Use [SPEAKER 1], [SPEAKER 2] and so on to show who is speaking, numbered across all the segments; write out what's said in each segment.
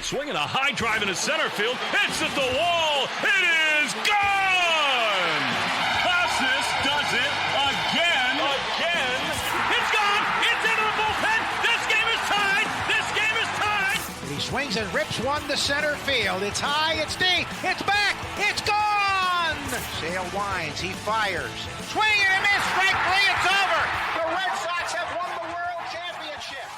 [SPEAKER 1] Swinging a high drive into center field. It's at the wall. It is gone! Kasus does it again. It's gone! It's into the bullpen! This game is tied! This game is tied!
[SPEAKER 2] He swings and rips one to center field. It's high, it's deep, it's back, it's gone! Sale winds, he fires. Swing and a miss, strike three, it's over! The Red Sox have won the World Championship!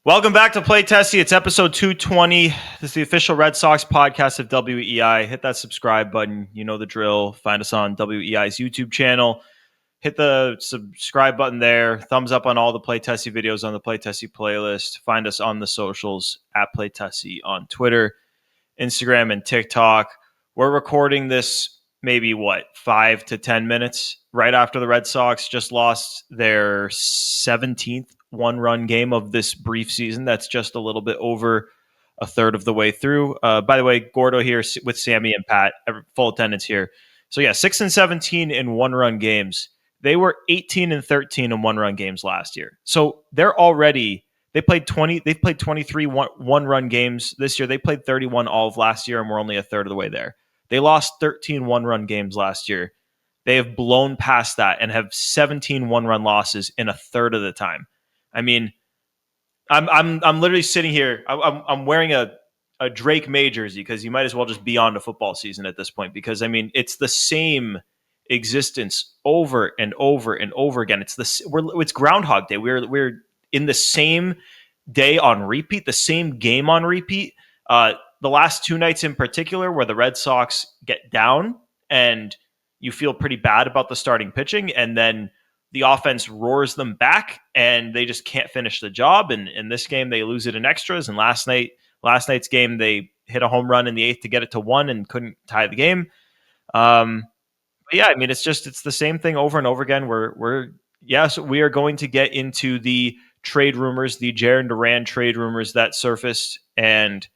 [SPEAKER 3] Welcome back to Play Tessie. It's episode 220. This is the official Red Sox podcast of WEI. Hit that subscribe button. You know the drill. Find us on WEI's YouTube channel. Hit the subscribe button there. Thumbs up on all the Play Tessie videos on the Play Tessie playlist. Find us on the socials at Play Tessie on Twitter, Instagram, and TikTok. We're recording this maybe, 5 to 10 minutes right after the Red Sox just lost their 17th one-run game of this brief season. That's just a little bit over a third of the way through. By the way, Gordo here with Sammy and Pat, full attendance here. So yeah, 6-17 in one-run games. They were 18-13 in one-run games last year. So they played 23 one-run games this year. They played 31 all of last year, and we're only a third of the way there. They lost 13 one-run games last year. They have blown past that and have 17 one-run losses in a third of the time. I mean, I'm literally sitting here. I'm wearing a Drake May jersey because you might as well just be on the football season at this point. Because I mean, it's the same existence over and over and over again. It's Groundhog Day. We're in the same day on repeat, the same game on repeat. The last two nights in particular, where the Red Sox get down and you feel pretty bad about the starting pitching, and then the offense roars them back and they just can't finish the job. And in this game, they lose it in extras. And last night's game, they hit a home run in the eighth to get it to 1 and couldn't tie the game. But yeah, I mean, it's the same thing over and over again. We are going to get into the trade rumors, the Jarren Duran trade rumors that surfaced. And,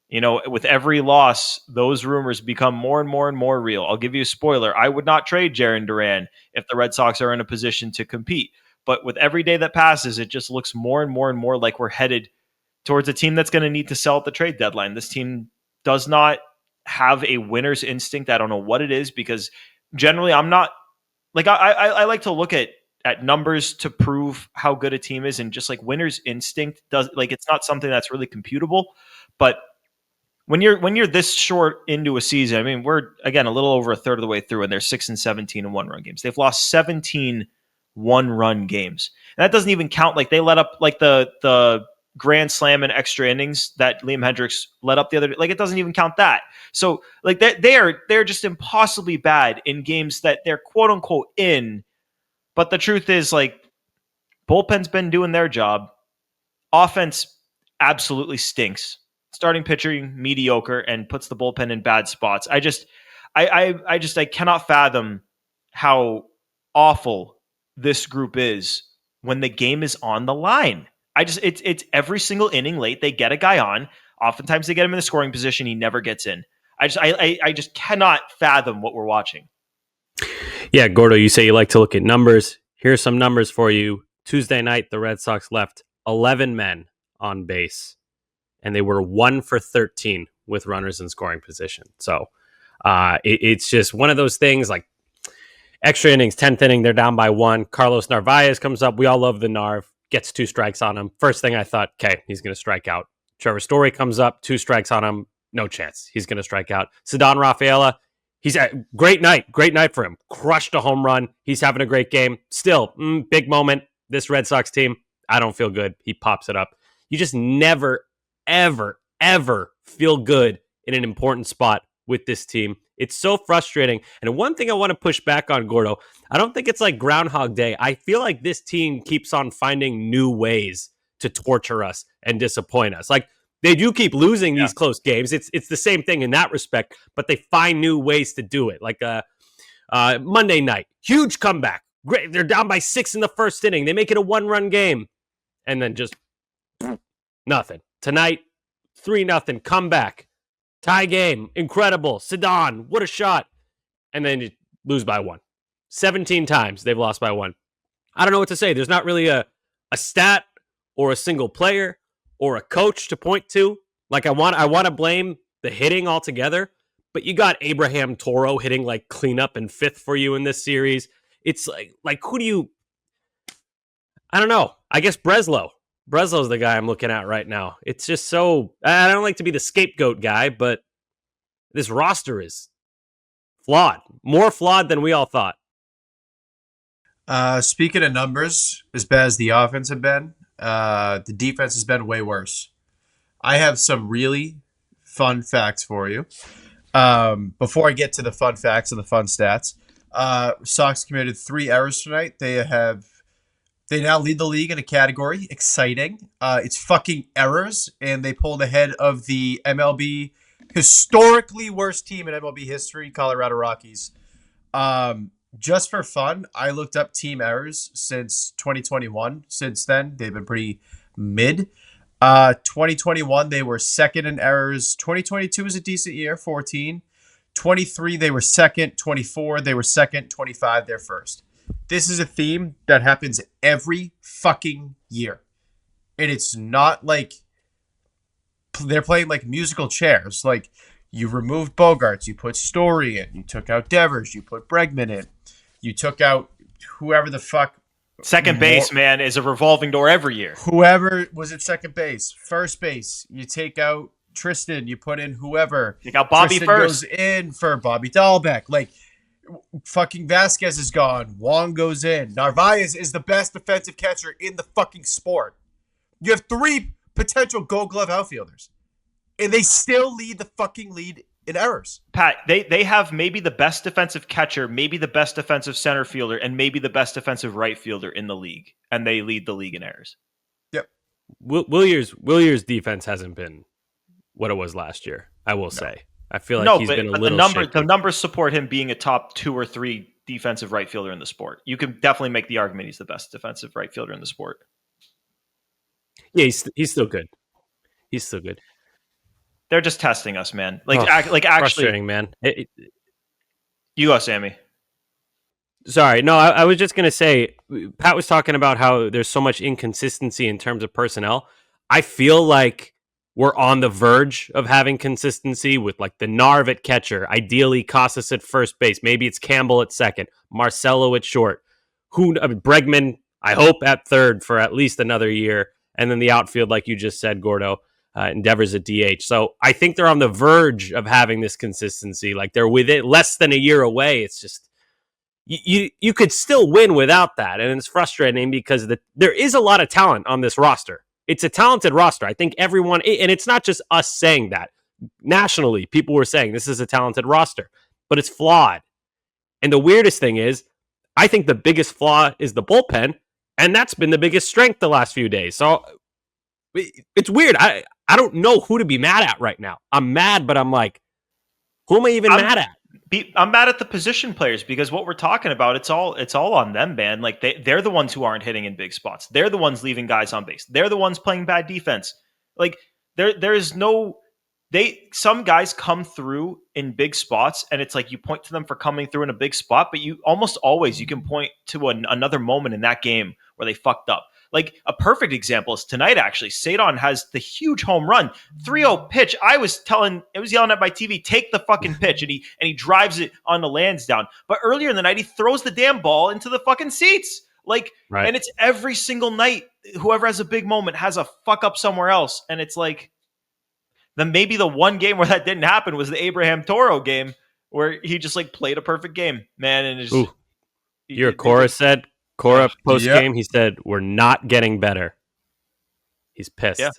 [SPEAKER 3] you know, with every loss, those rumors become more and more and more real. I'll give you a spoiler. I would not trade Jarren Duran if the Red Sox are in a position to compete. But with every day that passes, it just looks more and more and more like we're headed towards a team that's going to need to sell at the trade deadline. This team does not have a winner's instinct. I don't know what it is, because generally I'm not like, I like to look at numbers to prove how good a team is, and just like winner's instinct does, like, it's not something that's really computable. But when you're this short into a season, I mean, we're again a little over a third of the way through, and they're 6-17 in one-run games. They've lost 17 one-run games, and that doesn't even count. Like, they let up like the grand slam and extra innings that Liam Hendricks let up the other. Like, it doesn't even count that. So like they're just impossibly bad in games that they're quote unquote in. But the truth is, like, bullpen's been doing their job. Offense absolutely stinks. Starting pitching mediocre and puts the bullpen in bad spots. I cannot fathom how awful this group is when the game is on the line. It's every single inning late. They get a guy on. Oftentimes they get him in the scoring position. He never gets in. I just cannot fathom what we're watching.
[SPEAKER 4] Yeah, Gordo, you say you like to look at numbers. Here's some numbers for you. Tuesday night, the Red Sox left 11 men on base, and they were 1 for 13 with runners in scoring position. So it's just one of those things, like extra innings, 10th inning, they're down by 1. Carlos Narvaez comes up. We all love the Narv. Gets 2 strikes on him. First thing I thought, okay, he's going to strike out. Trevor Story comes up, 2 strikes on him. No chance. He's going to strike out. Saddon Rafaela, he's a great night for him. Crushed a home run. He's having a great game. Still, big moment. This Red Sox team, I don't feel good. He pops it up. You just never, ever, ever feel good in an important spot with this team. It's so frustrating. And one thing I want to push back on, Gordo, I don't think it's like Groundhog Day. I feel like this team keeps on finding new ways to torture us and disappoint us. Like, they do keep losing these close games. It's the same thing in that respect, but they find new ways to do it. Like Monday night, huge comeback. Great. They're down by 6 in the first inning. They make it a 1-run game. And then just nothing. Tonight, 3-0 comeback. Tie game. Incredible. Saddon, what a shot. And then you lose by 1. 17 times they've lost by 1. I don't know what to say. There's not really a stat or a single player or a coach to point to. Like I want to blame the hitting altogether, but you got Abraham Toro hitting like cleanup and fifth for you in this series. It's like who do you? I don't know. I guess Breslow. Breslow's the guy I'm looking at right now. It's just so I don't like to be the scapegoat guy, but this roster is flawed, more flawed than we all thought.
[SPEAKER 5] Speaking of numbers, as bad as the offense have been, the defense has been way worse. I have some really fun facts for you. Before I get to the fun facts and the fun stats, Sox committed 3 errors tonight. They now lead the league in a category. Exciting. It's fucking errors, and they pulled ahead of the MLB historically worst team in MLB history, Colorado Rockies. Just for fun, I looked up team errors since 2021. Since then, they've been pretty mid. 2021, they were second in errors. 2022 was a decent year, 14. 23, they were second. 24, they were second. 25, they're first. This is a theme that happens every fucking year. And it's not like they're playing like musical chairs. Like, you removed Bogarts, you put Story in, you took out Devers, you put Bregman in, you took out whoever the fuck.
[SPEAKER 3] Second base, man, is a revolving door every year.
[SPEAKER 5] Whoever was at second base. First base, you take out Tristan, you put in whoever.
[SPEAKER 3] Take out Bobby
[SPEAKER 5] Tristan
[SPEAKER 3] first.
[SPEAKER 5] goes in for Bobby Dahlbeck. Like, fucking Vasquez is gone. Wong goes in. Narvaez is the best defensive catcher in the fucking sport. You have 3 potential Gold Glove outfielders, and they still lead the fucking lead in errors.
[SPEAKER 3] Pat, they have maybe the best defensive catcher, maybe the best defensive center fielder, and maybe the best defensive right fielder in the league, and they lead the league in errors.
[SPEAKER 5] Yep.
[SPEAKER 4] Willier's defense hasn't been what it was last year, I will say. I feel like he's been a little shaky.
[SPEAKER 3] The numbers support him being a top 2 or 3 defensive right fielder in the sport. You can definitely make the argument he's the best defensive right fielder in the sport.
[SPEAKER 4] Yeah, he's still good. He's still good.
[SPEAKER 3] They're just testing us, man. Like actually,
[SPEAKER 4] frustrating, man.
[SPEAKER 3] You go, Sammy.
[SPEAKER 4] Sorry, no, I was just gonna say, Pat was talking about how there's so much inconsistency in terms of personnel. I feel like we're on the verge of having consistency with like the Narv at catcher, ideally Casas at first base, maybe it's Campbell at second, Marcelo at short, Bregman, I hope at third for at least another year, and then the outfield, like you just said, Gordo. Endeavors at DH. So I think they're on the verge of having this consistency. Like they're with it less than a year away. It's just you could still win without that, and it's frustrating because there is a lot of talent on this roster. It's a talented roster. I think everyone, and it's not just us saying that. Nationally, people were saying this is a talented roster, but it's flawed. And the weirdest thing is, I think the biggest flaw is the bullpen, and that's been the biggest strength the last few days. So it's weird. I don't know who to be mad at right now. I'm mad, but I'm like, who am I even mad at?
[SPEAKER 3] I'm mad at the position players because what we're talking about, it's all on them, man. Like they're the ones who aren't hitting in big spots. They're the ones leaving guys on base. They're the ones playing bad defense. Like there is no some guys come through in big spots, and it's like you point to them for coming through in a big spot, but you almost always you can point to another moment in that game where they fucked up. Like a perfect example is tonight, actually. Saddon has the huge home run, 3-0 pitch. I was yelling at my TV, take the fucking pitch, and he drives it on the Lansdowne. But earlier in the night, he throws the damn ball into the fucking seats. Like, right. And it's every single night. Whoever has a big moment has a fuck up somewhere else, and it's like, then maybe the one game where that didn't happen was the Abraham Toro game where he just like played a perfect game, man. And it's
[SPEAKER 4] Cora post game, he said, "We're not getting better." He's pissed.
[SPEAKER 3] Yeah.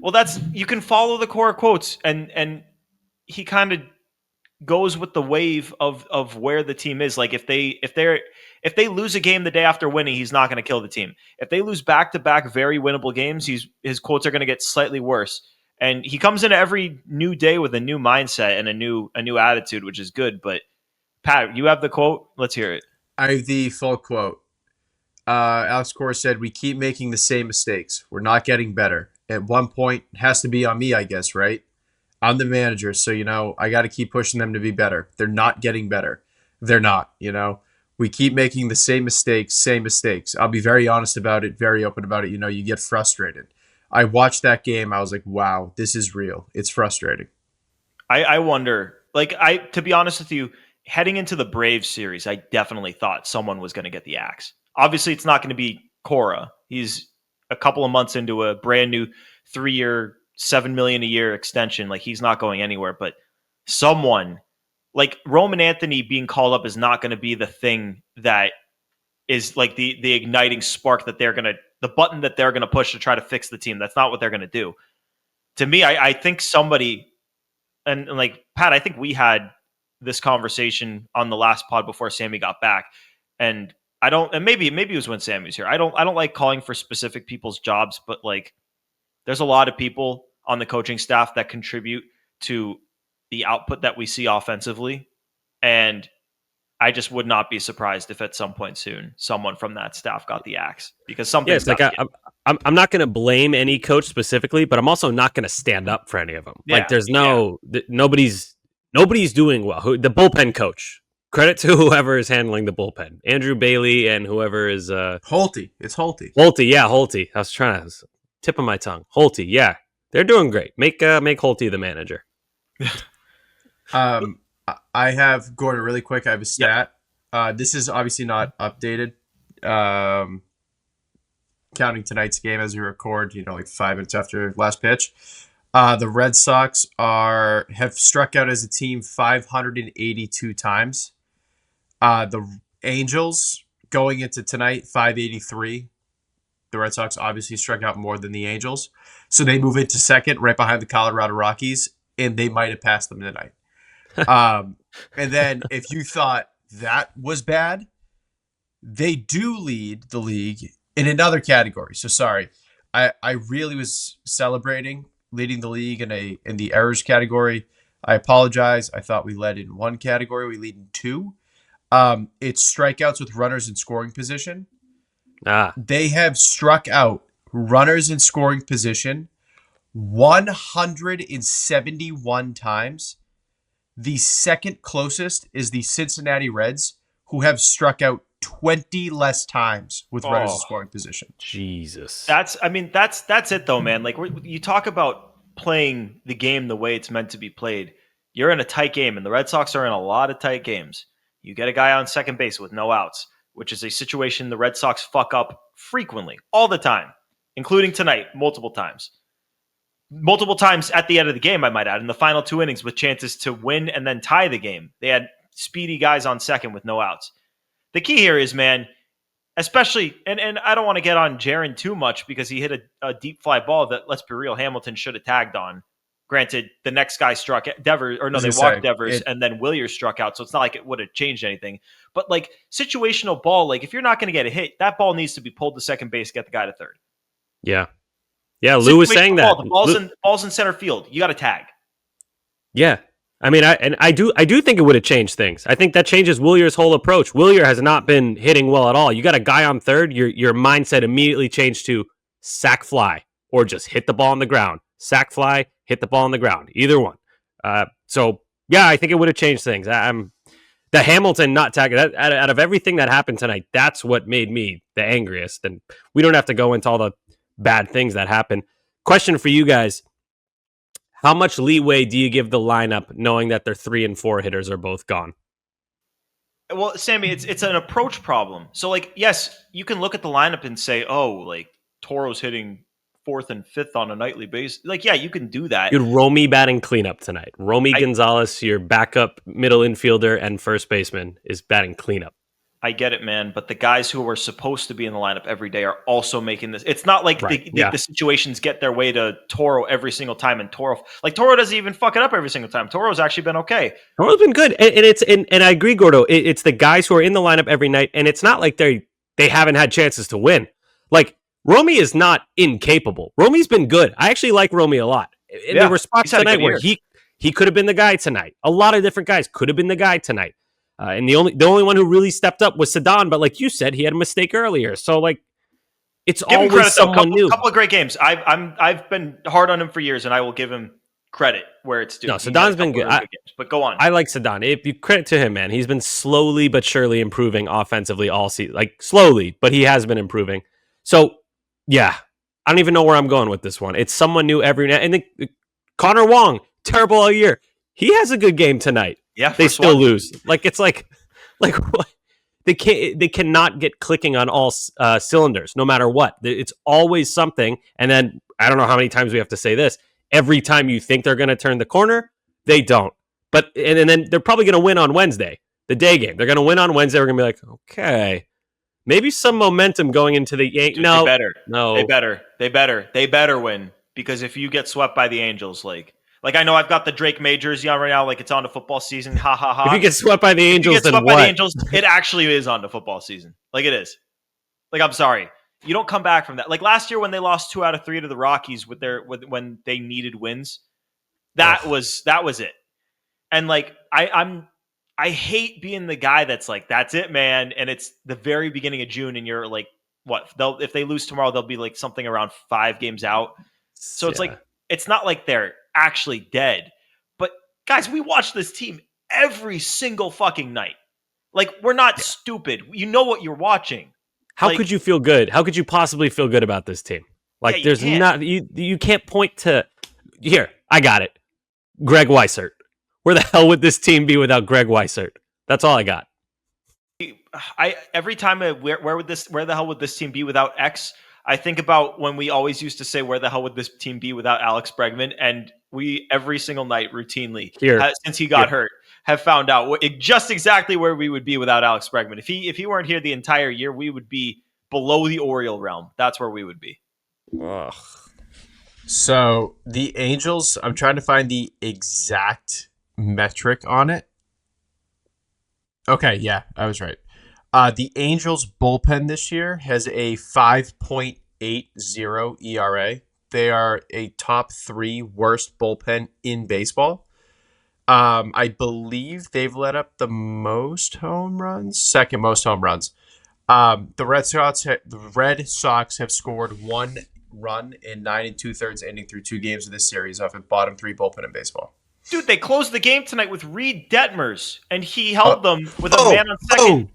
[SPEAKER 3] Well, you can follow the Cora quotes, and he kind of goes with the wave of where the team is. Like if they lose a game the day after winning, he's not going to kill the team. If they lose back-to-back very winnable games, his quotes are going to get slightly worse. And he comes into every new day with a new mindset and a new attitude, which is good. But Pat, you have the quote. Let's hear it.
[SPEAKER 5] I have the full quote. Alex Cora said, "We keep making the same mistakes. We're not getting better. At one point, it has to be on me, I guess, right? I'm the manager, so, I got to keep pushing them to be better. They're not getting better. They're not, We keep making the same mistakes. I'll be very honest about it, very open about it. You get frustrated. I watched that game. I was like, wow, this is real. It's frustrating.
[SPEAKER 3] I wonder, to be honest with you, heading into the Braves series, I definitely thought someone was going to get the axe. Obviously, it's not going to be Cora. He's a couple of months into a brand new 3-year, $7 million a year extension. Like, he's not going anywhere, but someone like Roman Anthony being called up is not going to be the thing that is like the igniting spark that the button that they're going to push to try to fix the team. That's not what they're going to do. To me, I think somebody, and like Pat, I think we had this conversation on the last pod before Sammy got back, and maybe it was when Sammy was here. I don't like calling for specific people's jobs, but like there's a lot of people on the coaching staff that contribute to the output that we see offensively, and I just would not be surprised if at some point soon someone from that staff got the axe, because something.
[SPEAKER 4] Yes, I'm not going to blame any coach specifically, but I'm also not going to stand up for any of them.
[SPEAKER 3] Yeah,
[SPEAKER 4] like there's nobody's doing well. The bullpen coach, credit to whoever is handling the bullpen, Andrew Bailey and whoever is
[SPEAKER 5] Holty. It's Holty.
[SPEAKER 4] Holty. I was trying to tip of my tongue. Holty. Yeah, they're doing great. Make Holty the manager.
[SPEAKER 5] I have Gordo really quick. I have a stat. This is obviously not updated. Counting tonight's game as we record, like 5 minutes after last pitch. The Red Sox have struck out as a team 582 times. The Angels going into tonight 583. The Red Sox obviously struck out more than the Angels, so they move into second, right behind the Colorado Rockies, and they might have passed them tonight. And then if you thought that was bad, they do lead the league in another category. So sorry, I really was celebrating leading the league in the errors category. I apologize. I thought we led in one category. We lead in two. It's strikeouts with runners in scoring position. They have struck out runners in scoring position 171 times. The second closest is the Cincinnati Reds, who have struck out 20 less times with runners in scoring position.
[SPEAKER 4] Jesus.
[SPEAKER 3] That's it though, man. Like you talk about playing the game the way it's meant to be played. You're in a tight game, and the Red Sox are in a lot of tight games. You get a guy on second base with no outs, which is a situation the Red Sox fuck up frequently, all the time, including tonight, multiple times. Multiple times at the end of the game, I might add, in the final 2 innings with chances to win and then tie the game. They had speedy guys on second with no outs. The key here is, man, especially, and I don't want to get on Jarren too much because he hit a deep fly ball that, let's be real, Hamilton should have tagged on. Granted, the next guy struck Devers, or no, they walked Devers, and then Williers struck out, so it's not like it would have changed anything. But like situational ball, like if you're not going to get a hit, that ball needs to be pulled to second base, get the guy to third.
[SPEAKER 4] Yeah. Yeah, Lou was saying that.
[SPEAKER 3] The ball's in center field. You got to tag.
[SPEAKER 4] Yeah. I mean, I do think it would have changed things. I think that changes Willier's whole approach. Willier has not been hitting well at all. You got a guy on third, your mindset immediately changed to sack fly or just hit the ball on the ground. Sack fly, hit the ball on the ground. Either one. So, yeah, I think it would have changed things. The Hamilton not tagging, out of everything that happened tonight, that's what made me the angriest. And we don't have to go into all the bad things that happen. Question for you guys. How much leeway do you give the lineup knowing that their 3 and 4 hitters are both gone?
[SPEAKER 3] Well, Sammy, it's an approach problem. So, like, yes, you can look at the lineup and say, oh, like, Toro's hitting 4th and 5th on a nightly basis. Like, yeah, you can do that.
[SPEAKER 4] Dude, Romine batting cleanup tonight. Gonzalez, your backup middle infielder and first baseman, is batting cleanup.
[SPEAKER 3] I get it, man. But the guys who are supposed to be in the lineup every day are also making this. It's not like the situations get their way to Toro every single time. And Toro doesn't even fuck it up every single time. Toro's actually been okay.
[SPEAKER 4] Toro's been good. And I agree, Gordo. It's the guys who are in the lineup every night. And it's not like they haven't had chances to win. Like, Romine is not incapable. Romine's been good. I actually like Romine a lot. And there were spots tonight where he could have been the guy tonight. A lot of different guys could have been the guy tonight. And the only one who really stepped up was Saddon, but like you said, he had a mistake earlier. So like, it's always someone new.
[SPEAKER 3] A couple of great games. I've been hard on him for years, and I will give him credit where it's due.
[SPEAKER 4] No,
[SPEAKER 3] He had a
[SPEAKER 4] Saddon's been
[SPEAKER 3] couple
[SPEAKER 4] good.
[SPEAKER 3] really games, but go on.
[SPEAKER 4] I like Saddon. If you credit to him, man, he's been slowly but surely improving offensively all season. Like slowly, but he has been improving. So yeah, I don't even know where I'm going with this one. It's someone new every night. And then Connor Wong, terrible all year. He has a good game tonight.
[SPEAKER 3] Yeah,
[SPEAKER 4] They
[SPEAKER 3] first
[SPEAKER 4] still
[SPEAKER 3] one.
[SPEAKER 4] lose. Like it's like what? They cannot get clicking on all cylinders, no matter what. It's always something. And then I don't know how many times we have to say this. Every time you think they're going to turn the corner, they don't. But and then they're probably going to win on Wednesday, the day game. They're going to win on Wednesday. We're going to be like, okay, maybe some momentum going into the
[SPEAKER 3] Dude,
[SPEAKER 4] no,
[SPEAKER 3] they better win, because if you get swept by the Angels, like I know I've got the Drake May jersey on right now, like it's on to football season. Ha ha ha.
[SPEAKER 4] If you get swept by the Angels, then
[SPEAKER 3] by the
[SPEAKER 4] what?
[SPEAKER 3] Angels, it actually is on to football season. Like it is. Like I'm sorry, you don't come back from that. Like last year when they lost 2 out of 3 to the Rockies when they needed wins, that was it. And like I hate being the guy that's like, that's it, man. And it's the very beginning of June, and you're like, what? If they lose tomorrow, they'll be like something around 5 games out. So it's like, it's not like they're actually dead. But guys, we watch this team every single fucking night. Like, we're not stupid. You know what you're watching.
[SPEAKER 4] How could you feel good? How could you possibly feel good about this team? Like,
[SPEAKER 3] Yeah,
[SPEAKER 4] there's not you can't point to. Here, I got it. Greg Weissert. Where the hell would this team be without Greg Weissert? That's all I got.
[SPEAKER 3] Every time where the hell would this team be without X? I think about when we always used to say, where the hell would this team be without Alex Bregman? And we every single night routinely since he got hurt have found out just exactly where we would be without Alex Bregman. If he weren't here the entire year, we would be below the Oriole realm. That's where we would be.
[SPEAKER 4] Ugh.
[SPEAKER 5] So the Angels, I'm trying to find the exact metric on it. Okay, yeah, I was right. The Angels bullpen this year has a 5.80 ERA. They are a top 3 worst bullpen in baseball. I believe they've let up the most home runs, second most home runs. The Red Sox have scored 1 run in 9 2/3 ending through 2 games of this series off a bottom 3 bullpen in baseball.
[SPEAKER 3] Dude, they closed the game tonight with Reed Detmers, and he held them with a man on second.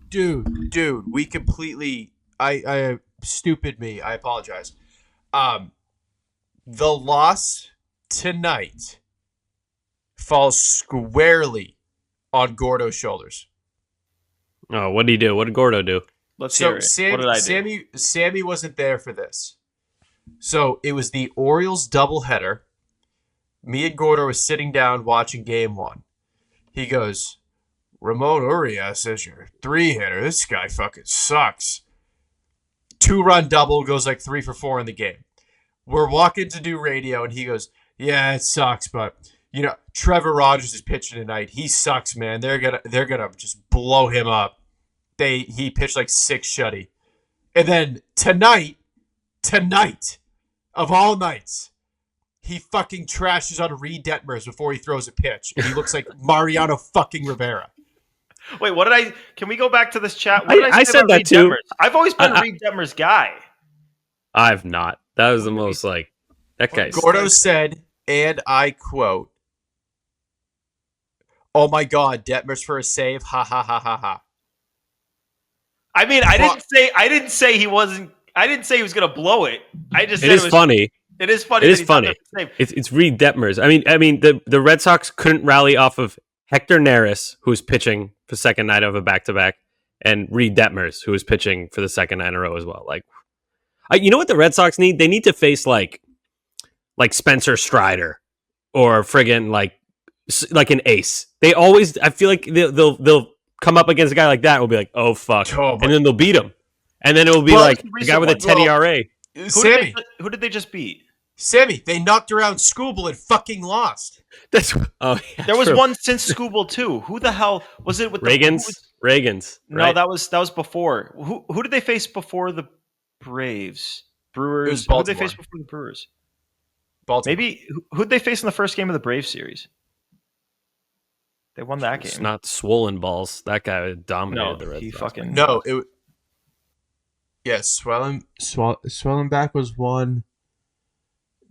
[SPEAKER 5] Dude, we completely, I stupid me. I apologize. The loss tonight falls squarely on Gordo's shoulders.
[SPEAKER 4] Oh, what did he do? What did Gordo do?
[SPEAKER 3] Let's hear it. What did I do?
[SPEAKER 5] Sammy wasn't there for this. So it was the Orioles doubleheader. Me and Gordo were sitting down watching game 1. He goes, Ramon Urias is your 3-hitter. This guy fucking sucks. 2-run double, goes like 3 for 4 in the game. We're walking to do radio, and he goes, yeah, it sucks, but you know, Trevor Rogers is pitching tonight. He sucks, man. They're gonna just blow him up. He pitched like 6 shutty. And then tonight of all nights, he fucking trashes on Reed Detmers before he throws a pitch, and he looks like Mariano fucking Rivera.
[SPEAKER 3] Wait, what did I? Can we go back to this chat? What did I say
[SPEAKER 4] said
[SPEAKER 3] about
[SPEAKER 4] that
[SPEAKER 3] Reed
[SPEAKER 4] too.
[SPEAKER 3] Detmers? I've always been a Reed Detmers guy.
[SPEAKER 4] I've not. That was the most like that guy.
[SPEAKER 5] Gordo said, and I quote, "Oh my God, Detmers for a save! Ha ha ha ha ha."
[SPEAKER 3] I mean, I didn't say he wasn't. I didn't say he was going to blow it. I just said
[SPEAKER 4] it is funny.
[SPEAKER 3] It is funny.
[SPEAKER 4] It is funny. It's Reed Detmers. I mean, the Red Sox couldn't rally off of Hector Neris, who's pitching for the second night of a back-to-back, and Reed Detmers, who is pitching for the second night in a row as well. Like, you know what the Red Sox need? They need to face like Spencer Strider or friggin' like an ace. They always. I feel like they'll come up against a guy like that and will be like, oh fuck, and then they'll beat him, and then it will be like the guy with a 10 ERA.
[SPEAKER 3] Who did they just beat?
[SPEAKER 5] Sammy, they knocked around Scooble and fucking lost.
[SPEAKER 3] There was one since Scooble too. Who the hell was it with
[SPEAKER 4] Reagan's?
[SPEAKER 3] No,
[SPEAKER 4] right?
[SPEAKER 3] that was before. Who did they face before the Braves? Brewers.
[SPEAKER 5] Who
[SPEAKER 3] did they face before the Brewers?
[SPEAKER 5] Baltimore.
[SPEAKER 3] Maybe who'd they face in the first game of the Braves series? They won that game.
[SPEAKER 4] It's not swollen balls. That guy dominated the Red Sox.
[SPEAKER 5] Swelling back was one.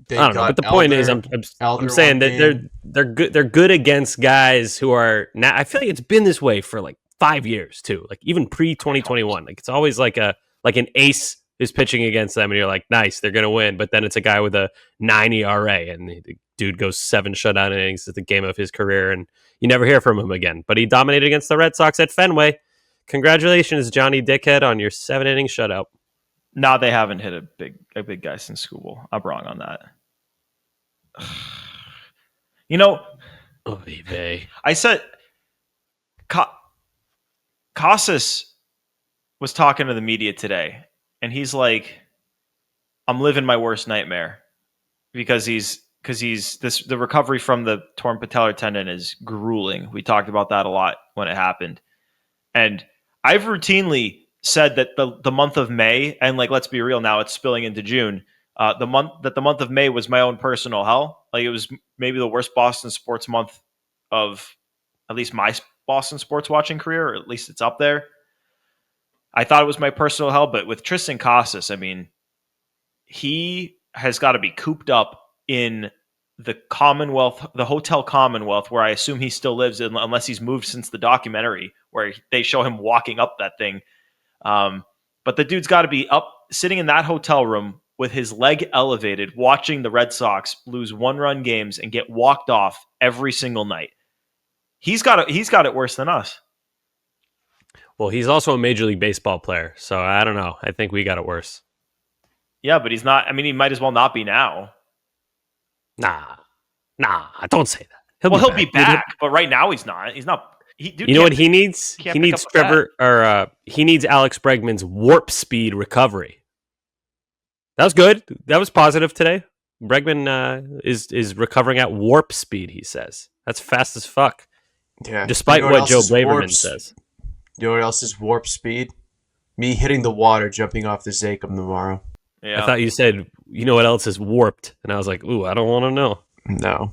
[SPEAKER 5] They
[SPEAKER 4] I don't know,
[SPEAKER 5] got
[SPEAKER 4] but the point is, I'm
[SPEAKER 5] Elder
[SPEAKER 4] saying
[SPEAKER 5] one
[SPEAKER 4] that
[SPEAKER 5] game.
[SPEAKER 4] they're good. They're good against guys who are now. I feel like it's been this way for like 5 years too. Like even pre 2021, like it's always like an ace is pitching against them, and you're like, nice, they're gonna win. But then it's a guy with a 9 ERA, and the dude goes 7 shutout innings at the game of his career, and you never hear from him again. But he dominated against the Red Sox at Fenway. Congratulations, Johnny Dickhead, on your 7-inning shutout.
[SPEAKER 3] No, they haven't hit a big guy since school. I'm wrong on that. You know, I said Kasus was talking to the media today, and he's like, "I'm living my worst nightmare because the recovery from the torn patellar tendon is grueling." We talked about that a lot when it happened, and I've routinely said that the month of May, and like let's be real now, it's spilling into June. The month of May was my own personal hell. Like it was maybe the worst Boston sports month of at least my Boston sports watching career, or at least it's up there. I thought it was my personal hell, but with Tristan Casus, I mean, he has got to be cooped up in the Commonwealth, the Hotel Commonwealth, where I assume he still lives, unless he's moved since the documentary where they show him walking up that thing. But the dude's got to be up, sitting in that hotel room with his leg elevated, watching the Red Sox lose 1-run games and get walked off every single night. He's got it worse than us.
[SPEAKER 4] Well, he's also a Major League Baseball player, so I don't know. I think we got it worse.
[SPEAKER 3] Yeah, but he's not. I mean, he might as well not be now.
[SPEAKER 4] Nah, don't say that.
[SPEAKER 3] He'll be back, but right now he's not. He's not.
[SPEAKER 4] You know what he needs? He needs he needs Alex Bregman's warp speed recovery. That was good. That was positive today. Bregman is recovering at warp speed, he says. That's fast as fuck.
[SPEAKER 5] Yeah.
[SPEAKER 4] Despite what Joe Blaberman says.
[SPEAKER 5] You know what else is warp speed? Me hitting the water, jumping off the Zakem tomorrow.
[SPEAKER 4] Yeah. I thought you said, you know what else is warped? And I was like, ooh, I don't want to know.
[SPEAKER 5] No.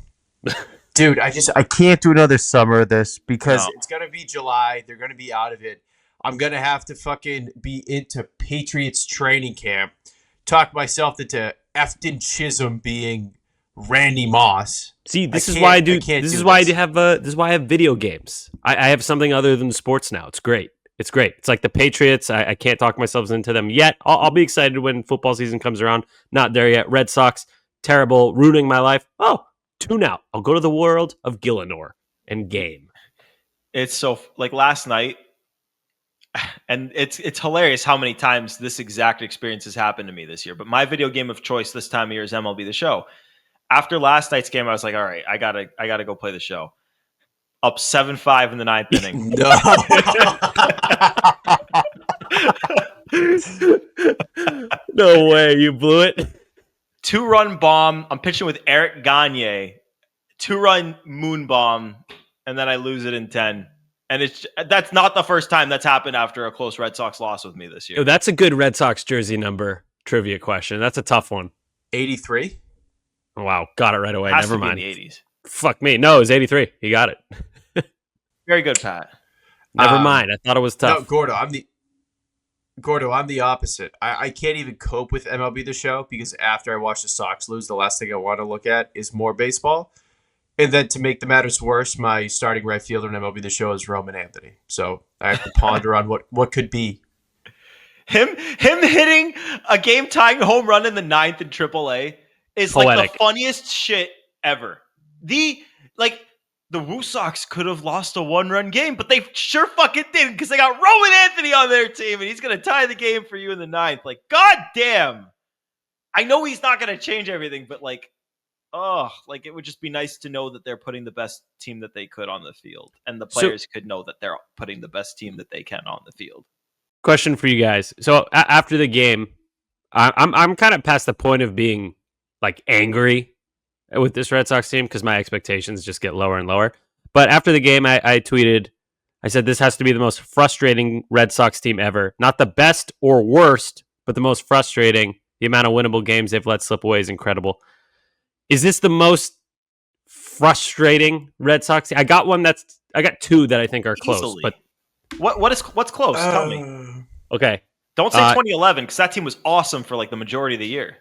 [SPEAKER 5] Dude, I can't do another summer of this because it's going to be July. They're going to be out of it. I'm going to have to fucking be into Patriots training camp. Talk myself into Efton Chisholm being Randy Moss.
[SPEAKER 4] See, this is why I do. This is why I have video games. I have something other than sports now. It's great. It's great. It's like the Patriots. I can't talk myself into them yet. I'll be excited when football season comes around. Not there yet. Red Sox, terrible, ruining my life. Oh, tune out. I'll go to the world of Gillinor and game.
[SPEAKER 3] It's so like last night, and it's hilarious how many times this exact experience has happened to me this year. But my video game of choice this time of year is MLB The Show. After last night's game, I was like, all right, I gotta go play the show. Up 7-5 in the 9th inning.
[SPEAKER 4] No way, you blew it.
[SPEAKER 3] 2-run bomb. I'm pitching with Eric Gagne. 2-run moon bomb, and then I lose it in 10. And that's not the first time that's happened after a close Red Sox loss with me this year.
[SPEAKER 4] Yo, that's a good Red Sox jersey number trivia question. That's a tough one.
[SPEAKER 5] 83?
[SPEAKER 4] Wow, got it right away.
[SPEAKER 3] Has
[SPEAKER 4] Never
[SPEAKER 3] to be
[SPEAKER 4] mind.
[SPEAKER 3] In the 80s.
[SPEAKER 4] Fuck me. No, it was 83. You got it.
[SPEAKER 3] Very good, Pat.
[SPEAKER 4] Never mind. I thought it was tough.
[SPEAKER 5] No, Gordo, I'm the opposite. I can't even cope with MLB The Show because after I watch the Sox lose, the last thing I want to look at is more baseball. And then to make the matters worse, my starting right fielder in MLB The Show is Romine Anthony. So I have to ponder on what could be.
[SPEAKER 3] Him hitting a game-tying home run in the 9th in AAA is poetic. Like the funniest shit ever. The Woo Sox could have lost a 1-run game, but they sure fucking did because they got Roman Anthony on their team, and he's going to tie the game for you in the 9th. Like, goddamn. I know he's not going to change everything, but it would just be nice to know that they're putting the best team that they could on the field, and the players could know that they're putting the best team that they can on the field.
[SPEAKER 4] Question for you guys. So after the game, I'm kind of past the point of being like angry with this Red Sox team because my expectations just get lower and lower. But after the game, I tweeted, I said, this has to be the most frustrating Red Sox team ever. Not the best or worst, but the most frustrating. The amount of winnable games they've let slip away is incredible. Is this the most frustrating Red Sox team? I got two that I think are close.
[SPEAKER 3] Easily.
[SPEAKER 4] But
[SPEAKER 3] what's close? Tell me.
[SPEAKER 4] Okay.
[SPEAKER 3] Don't say 2011 because that team was awesome for like the majority of the year.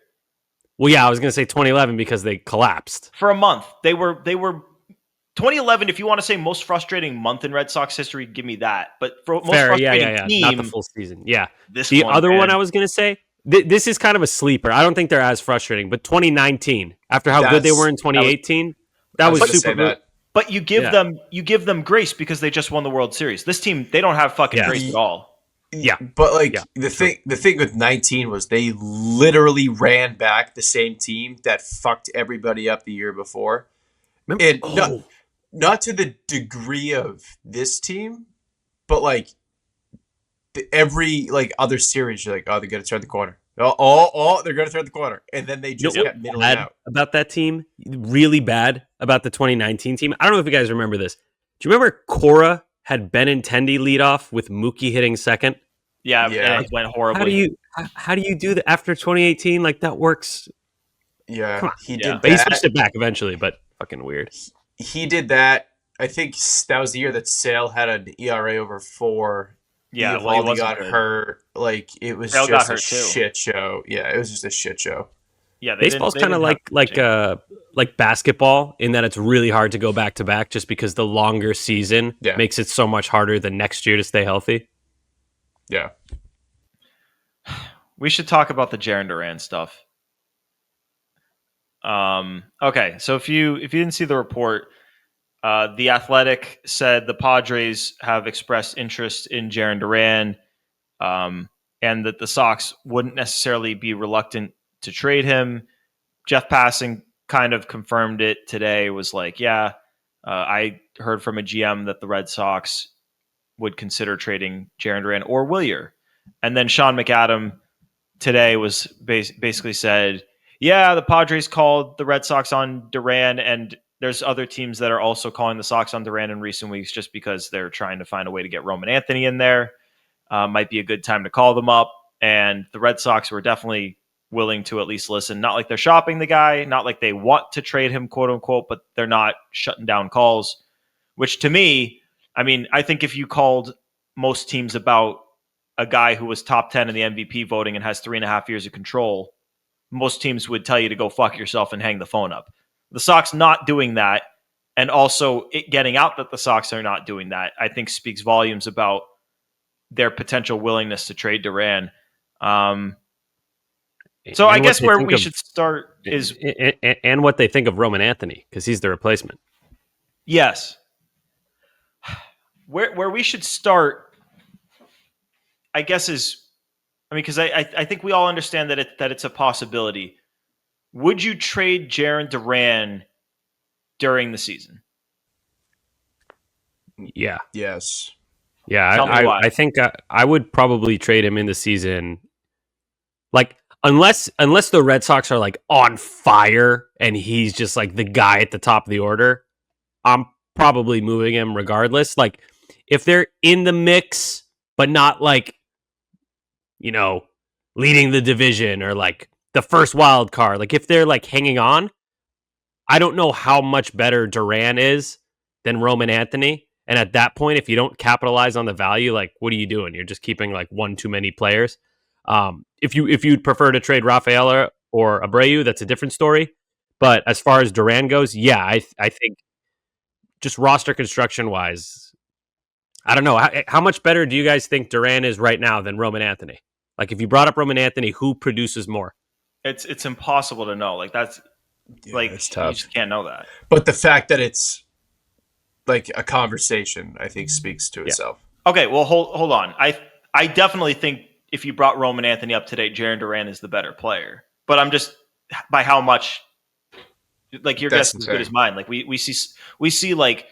[SPEAKER 4] Well, yeah, I was going to say 2011 because they collapsed.
[SPEAKER 3] For a month. They were 2011, if you want to say most frustrating month in Red Sox history, give me that. But for most
[SPEAKER 4] Fair,
[SPEAKER 3] frustrating team,
[SPEAKER 4] not the full season. Yeah.
[SPEAKER 3] this
[SPEAKER 4] The
[SPEAKER 3] one,
[SPEAKER 4] other
[SPEAKER 3] man.
[SPEAKER 4] one I was going to say, this is kind of a sleeper. I don't think they're as frustrating, but 2019, after how good they were in 2018, that was
[SPEAKER 5] gonna
[SPEAKER 4] super
[SPEAKER 5] say
[SPEAKER 4] good.
[SPEAKER 5] that.
[SPEAKER 3] But you give them grace because they just won the World Series. This team, they don't have fucking grace at all.
[SPEAKER 4] Yeah.
[SPEAKER 5] But like
[SPEAKER 4] Yeah,
[SPEAKER 5] the thing with 19 was they literally ran back the same team that fucked everybody up the year before. And not to the degree of this team, but like every like other series, you're like, oh, they're gonna turn the corner. They're gonna turn the corner, and then they just kept middling
[SPEAKER 4] bad
[SPEAKER 5] out.
[SPEAKER 4] about that team, really bad about the 2019 team. I don't know if you guys remember this. Do you remember Cora had Benintendi lead off with Mookie hitting second?
[SPEAKER 3] Yeah,
[SPEAKER 5] Yeah.
[SPEAKER 3] and it went horribly.
[SPEAKER 4] How do you do that after 2018? Like that works.
[SPEAKER 5] Yeah,
[SPEAKER 4] Come on.
[SPEAKER 5] he
[SPEAKER 3] Yeah.
[SPEAKER 5] did
[SPEAKER 4] But he
[SPEAKER 5] that.
[SPEAKER 4] switched it back eventually, but fucking weird.
[SPEAKER 5] He did that. I think that was the year that Sale had an ERA over 4.
[SPEAKER 3] Yeah, well, he
[SPEAKER 5] Evaldi
[SPEAKER 3] wasn't
[SPEAKER 5] got
[SPEAKER 3] good.
[SPEAKER 5] hurt. Like it was
[SPEAKER 3] Sale got
[SPEAKER 5] just a
[SPEAKER 3] hurt, too.
[SPEAKER 5] shit show. Yeah, it was just a shit show.
[SPEAKER 3] Yeah,
[SPEAKER 4] Baseball's kind of like basketball in that it's really hard to go back to back just because the longer season makes it so much harder the next year to stay healthy.
[SPEAKER 5] Yeah.
[SPEAKER 3] We should talk about the Jarren Duran stuff. Okay, so if you didn't see the report, The Athletic said the Padres have expressed interest in Jarren Duran, and that the Sox wouldn't necessarily be reluctant to trade him. Jeff Passing kind of confirmed it today, was like, I heard from a GM that the Red Sox would consider trading Jarren Duran or Wilyer. And then Sean McAdam today was basically said, the Padres called the Red Sox on Duran, and there's other teams that are also calling the Sox on Durant in recent weeks just because they're trying to find a way to get Romine Anthony in there. Might be a good time to call them up. And the Red Sox were definitely willing to at least listen. Not like they're shopping the guy, not like they want to trade him, quote unquote, but they're not shutting down calls, which to me, I mean, I think if you called most teams about a guy who was top 10 in the MVP voting and has 3.5 years of control, most teams would tell you to go fuck yourself and hang the phone up. The Sox not doing that, and also it getting out that the Sox are not doing that, I think speaks volumes about their potential willingness to trade Duran. So I guess where we should start is...
[SPEAKER 4] And what they think of Romine Anthony, because he's the replacement.
[SPEAKER 3] Yes. Where we should start, I guess, is... I mean, because I think we all understand that it's a possibility. Would you trade Jarren Duran during the season?
[SPEAKER 4] Yeah.
[SPEAKER 5] Yes.
[SPEAKER 4] Yeah,
[SPEAKER 3] Tell me why.
[SPEAKER 4] I think I would probably trade him in the season. Like, unless the Red Sox are like on fire and he's just like the guy at the top of the order, I'm probably moving him regardless. Like, if they're in the mix, but not like, leading the division or like the first wild card, like if they're like hanging on, I don't know how much better Duran is than Romine Anthony. And at that point, if you don't capitalize on the value, like, what are you doing? You're just keeping like one too many players. If you'd prefer to trade Rafaela or Abreu, that's a different story. But as far as Duran goes, I think just roster construction wise, I don't know. How much better do you guys think Duran is right now than Romine Anthony? Like, if you brought up Romine Anthony, who produces more?
[SPEAKER 3] It's impossible to know. Like, that's
[SPEAKER 5] it's tough.
[SPEAKER 3] You just can't know that.
[SPEAKER 5] But the fact that it's like a conversation, I think, speaks to itself.
[SPEAKER 3] Okay, well, hold on. I definitely think if you brought Romine Anthony up today, Jarren Duran is the better player. But I'm just, by how much, like, your guess is as good as mine. Like, we see like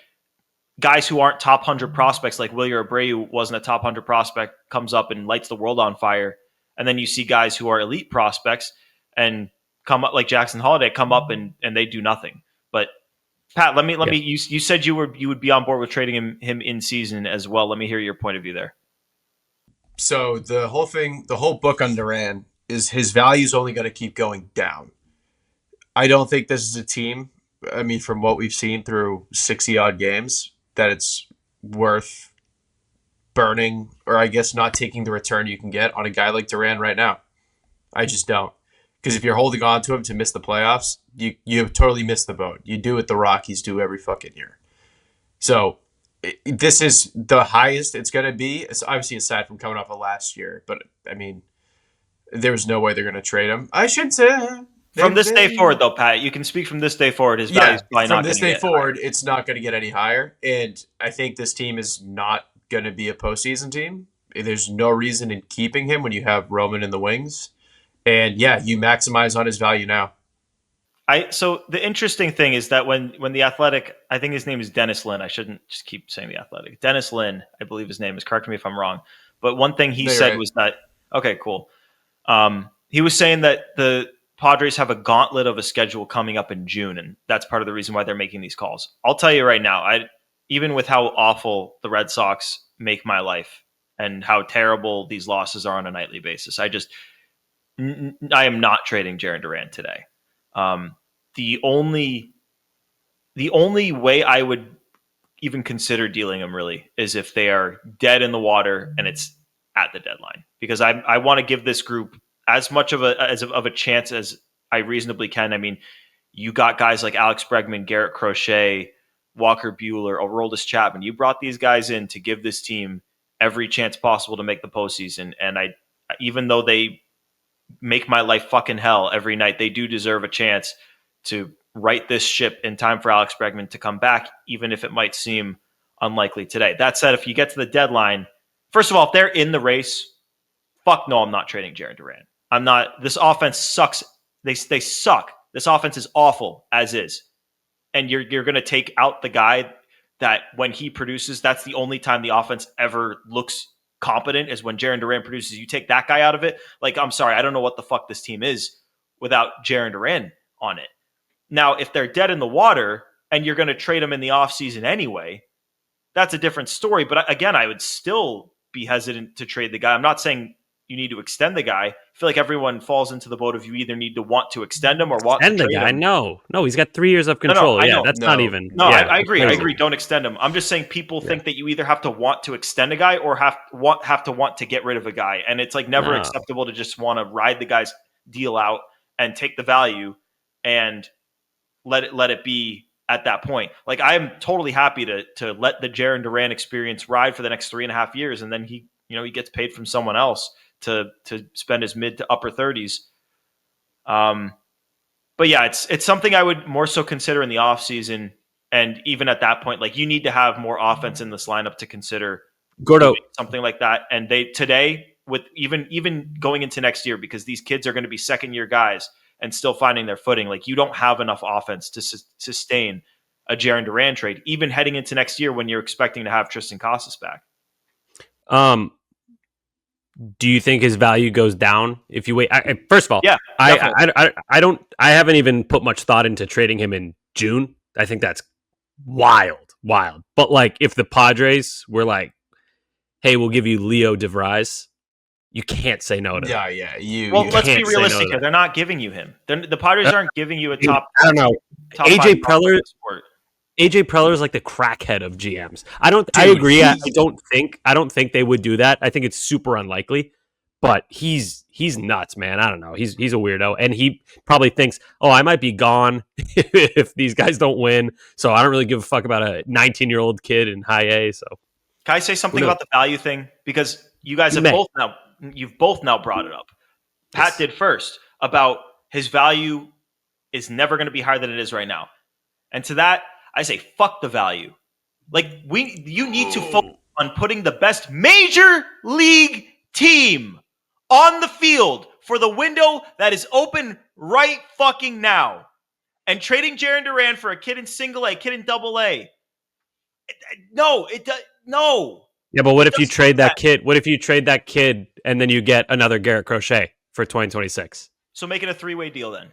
[SPEAKER 3] guys who aren't top 100 prospects, like Wilyer Abreu wasn't a top 100 prospect, comes up and lights the world on fire. And then you see guys who are elite prospects and come up, like Jackson Holiday, come up and they do nothing. But Pat, let me. You said you would be on board with trading him in season as well. Let me hear your point of view there.
[SPEAKER 5] So the whole book on Duran is his value is only going to keep going down. I don't think this is a team, I mean, from what we've seen through 60 odd games, that it's worth burning, or I guess not taking the return you can get on a guy like Duran right now. I just don't. Because if you're holding on to him to miss the playoffs, you have totally missed the boat. You do what the Rockies do every fucking year. So this is the highest it's going to be. It's obviously aside from coming off of last year, but I mean, there's no way they're going to trade him. I should say
[SPEAKER 3] from this day forward, though, Pat, you can speak from this day forward. His value is probably
[SPEAKER 5] from
[SPEAKER 3] not
[SPEAKER 5] this
[SPEAKER 3] going to
[SPEAKER 5] day forward, it's not going to get any higher. And I think this team is not going to be a postseason team. There's no reason in keeping him when you have Romine in the wings. And yeah, you maximize on his value now.
[SPEAKER 3] So the interesting thing is that when the Athletic, I think his name is Dennis Lin. I shouldn't just keep saying the Athletic. Dennis Lin, I believe his name is. Correct me if I'm wrong. But one thing he said was that, okay, cool. He was saying that the Padres have a gauntlet of a schedule coming up in June, and that's part of the reason why they're making these calls. I'll tell you right now, even with how awful the Red Sox make my life and how terrible these losses are on a nightly basis, I am not trading Jarren Duran today. The only way I would even consider dealing him really is if they are dead in the water and it's at the deadline, because I want to give this group as much of a chance as I reasonably can. I mean, you got guys like Alex Bregman, Garrett Crochet, Walker Buehler, Aroldis Chapman. You brought these guys in to give this team every chance possible to make the postseason. And even though they make my life fucking hell every night, they do deserve a chance to right this ship in time for Alex Bregman to come back, even if it might seem unlikely today. That said, if you get to the deadline, first of all, if they're in the race, fuck no, I'm not trading Jarren Duran. I'm not. This offense sucks. They suck. This offense is awful as is. And you're going to take out the guy that when he produces, that's the only time the offense ever looks competent, is when Jarren Duran produces. You take that guy out of it. Like, I'm sorry, I don't know what the fuck this team is without Jarren Duran on it. Now, if they're dead in the water and you're going to trade them in the offseason anyway, that's a different story. But again, I would still be hesitant to trade the guy. I'm not saying you need to extend the guy. I feel like everyone falls into the boat of you either need to want to extend him or want to trade him.
[SPEAKER 4] No, he's got 3 years of control. Not even.
[SPEAKER 3] No,
[SPEAKER 4] yeah,
[SPEAKER 3] I agree. Crazy. I agree. Don't extend him. I'm just saying people think that you either have to want to extend a guy or have to want to get rid of a guy. And it's like never acceptable to just want to ride the guy's deal out and take the value and let it be at that point. Like, I'm totally happy to let the Jarren Duran experience ride for the next 3.5 years, and then he gets paid from someone else to spend his mid to upper 30s. But yeah, it's something I would more so consider in the offseason. And even at that point, like, you need to have more offense in this lineup to consider
[SPEAKER 4] Gordo
[SPEAKER 3] something like that. And they today, with even going into next year, because these kids are going to be second year guys and still finding their footing, like, you don't have enough offense to sustain a Jarren Duran trade, even heading into next year when you're expecting to have Tristan Casus back.
[SPEAKER 4] Do you think his value goes down if you wait? First of all,
[SPEAKER 3] yeah,
[SPEAKER 4] I haven't even put much thought into trading him in June. I think that's wild. But like, if the Padres were like, "Hey, we'll give you Leo DeVries," you can't say no to that.
[SPEAKER 5] Yeah.
[SPEAKER 3] Let's be realistic here. They're not giving you him. The Padres aren't giving you a top.
[SPEAKER 4] I don't know.
[SPEAKER 3] Top
[SPEAKER 4] AJ Preller is like the crackhead of GMs. I agree. I don't think they would do that. I think it's super unlikely. But he's nuts, man. I don't know. He's a weirdo, and he probably thinks, "Oh, I might be gone if these guys don't win." So I don't really give a fuck about a 19-year-old kid in high A. So
[SPEAKER 3] can I say something about the value thing? Because you guys have both now brought it up. Pat did first about his value is never going to be higher than it is right now, and to that, I say, fuck the value. Like, you need to focus on putting the best major league team on the field for the window that is open right fucking now. And trading Jarren Duran for a kid in single A, kid in double A. No.
[SPEAKER 4] Yeah, but what if you trade that kid? What if you trade that kid and then you get another Garrett Crochet for 2026?
[SPEAKER 3] So make it a 3-way deal then.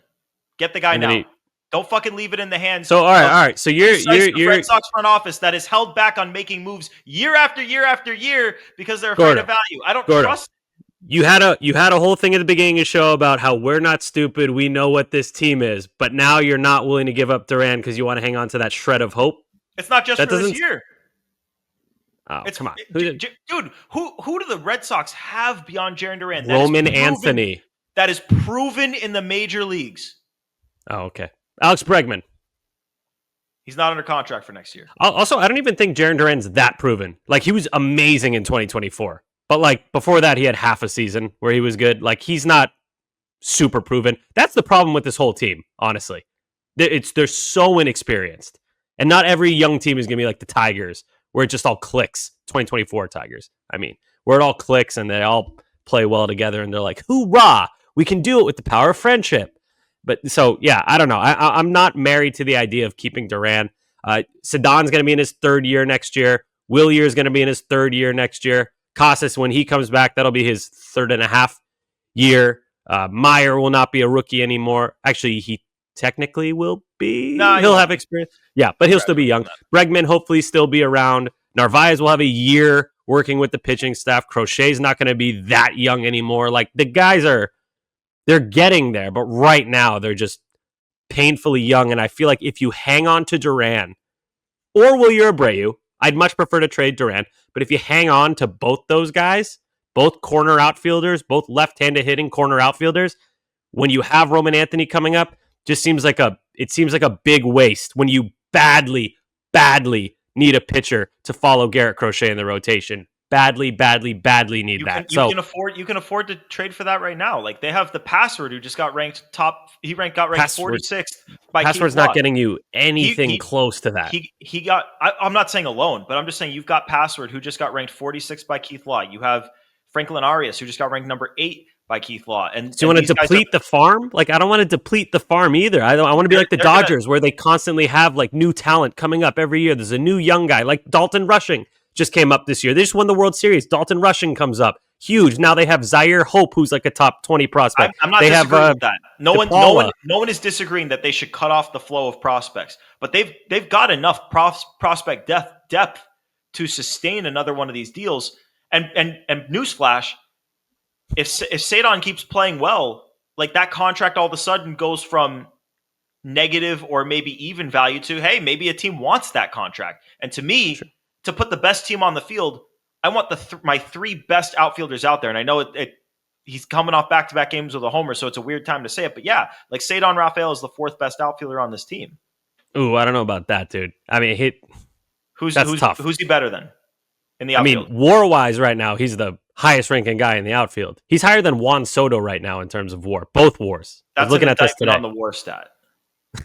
[SPEAKER 3] Get the guy now. Don't fucking leave it in the hands.
[SPEAKER 4] So all right. So you're
[SPEAKER 3] Red Sox front office that is held back on making moves year after year after year because they're afraid of value. I don't trust.
[SPEAKER 4] You had a whole thing at the beginning of the show about how we're not stupid. We know what this team is, but now you're not willing to give up Durant because you want to hang on to that shred of hope.
[SPEAKER 3] It's not just for this year.
[SPEAKER 4] Oh, come on,
[SPEAKER 3] dude. Who do the Red Sox have beyond Jarren Duran?
[SPEAKER 4] Roman Anthony.
[SPEAKER 3] that is proven in the major leagues.
[SPEAKER 4] Oh, okay. Alex Bregman.
[SPEAKER 3] He's not under contract for next year.
[SPEAKER 4] Also, I don't even think Jarren Duran's that proven. Like, he was amazing in 2024. But, like, before that, he had half a season where he was good. Like, he's not super proven. That's the problem with this whole team, honestly. They're so inexperienced. And not every young team is going to be like the Tigers, where it just all clicks. 2024 Tigers, I mean. Where it all clicks and they all play well together and they're like, hoorah, we can do it with the power of friendship. But so, yeah, I don't know. I'm not married to the idea of keeping Durant. Saddon's going to be in his third year next year. Willier is going to be in his third year next year. Casus, when he comes back, that'll be his third and a half year. Meyer will not be a rookie anymore. Actually, he technically will be. No, he'll have experience. Yeah, but he'll still be young. Bregman hopefully still be around. Narvaez will have a year working with the pitching staff. Crochet's not going to be that young anymore. Like, the guys they're getting there, but right now they're just painfully young. And I feel like if you hang on to Durant or Wilyer Abreu, I'd much prefer to trade Durant. But if you hang on to both those guys, both corner outfielders, both left-handed hitting corner outfielders, when you have Roman Anthony coming up, just seems like a big waste when you badly need a pitcher to follow Garrett Crochet in the rotation. Badly need that.
[SPEAKER 3] You can afford to trade for that right now. Like, they have the Password who just got ranked top. Got ranked 46th by
[SPEAKER 4] Password's
[SPEAKER 3] Keith Law.
[SPEAKER 4] not getting you anything close to that.
[SPEAKER 3] He got. I'm not saying alone, but I'm just saying you've got Password who just got ranked 46th by Keith Law. You have Franklin Arias who just got ranked number 8 by Keith Law. And
[SPEAKER 4] do you want to deplete the farm? Like, I don't want to deplete the farm either. I want to be like the Dodgers, where they constantly have like new talent coming up every year. There's a new young guy like Dalton Rushing just came up this year. They just won the World Series. Dalton Rushing comes up. Huge. Now they have Zaire Hope, who's like a top 20 prospect.
[SPEAKER 3] I'm not disagreeing with that. No one is disagreeing that they should cut off the flow of prospects. But they've got enough prospect depth to sustain another one of these deals. And newsflash, if Saddon keeps playing well, like, that contract all of a sudden goes from negative or maybe even value to, hey, maybe a team wants that contract. And to me, sure, to put the best team on the field, I want my 3 best outfielders out there. And I know he's coming off back-to-back games with a homer, so it's a weird time to say it. But yeah, like, Saddon Rafael is the 4th best outfielder on this team.
[SPEAKER 4] Ooh, I don't know about that, dude. I mean,
[SPEAKER 3] who's
[SPEAKER 4] tough.
[SPEAKER 3] Who's he better than in the outfield?
[SPEAKER 4] I mean, WAR-wise right now, he's the highest-ranking guy in the outfield. He's higher than Juan Soto right now in terms of WAR. Both WARs.
[SPEAKER 3] That's
[SPEAKER 4] I was looking at this today
[SPEAKER 3] on the WAR stat.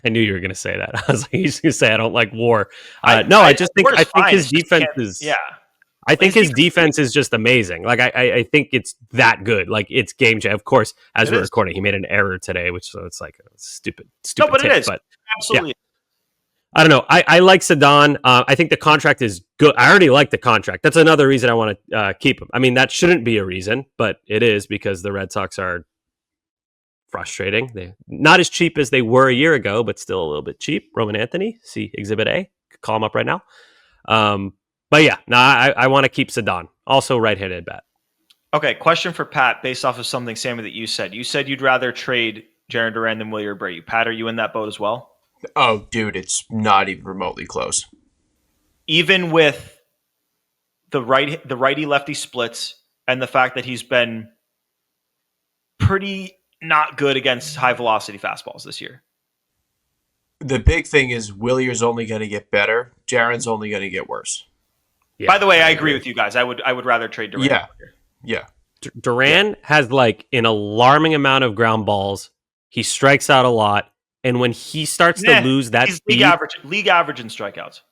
[SPEAKER 4] I knew you were going to say that. I was like, he's going to say I don't like WAR. I think his defense is. Yeah. I think his defense is just amazing. Like, I think it's that good. Like, it's game changing. Of course, as we're recording, he made an error today, which, so it's like a stupid.
[SPEAKER 3] No, but
[SPEAKER 4] tip,
[SPEAKER 3] it is.
[SPEAKER 4] But
[SPEAKER 3] absolutely.
[SPEAKER 4] Yeah. I don't know. I like Saddon. I think the contract is good. I already like the contract. That's another reason I want to keep him. I mean, that shouldn't be a reason, but it is, because the Red Sox are frustrating. They're not as cheap as they were a year ago, but still a little bit cheap. Roman Anthony, see Exhibit A. Call him up right now. But yeah, no, I want to keep Saddon. Also right-handed bat.
[SPEAKER 3] Okay, question for Pat based off of something, Sammy, that you said. You said you'd rather trade Jarren Duran than Wilyer Abreu. Pat, are you in that boat as well?
[SPEAKER 5] Oh, dude, it's not even remotely close.
[SPEAKER 3] Even with the righty-lefty splits and the fact that he's been pretty not good against high-velocity fastballs this year.
[SPEAKER 5] The big thing is Willier's only going to get better. Jarren's only going to get worse.
[SPEAKER 3] Yeah, by the way, I agree with you guys. I would rather trade Durant.
[SPEAKER 5] Yeah.
[SPEAKER 4] Durant has like an alarming amount of ground balls. He strikes out a lot. And when he starts to lose that
[SPEAKER 3] he's
[SPEAKER 4] speed,
[SPEAKER 3] league average in strikeouts.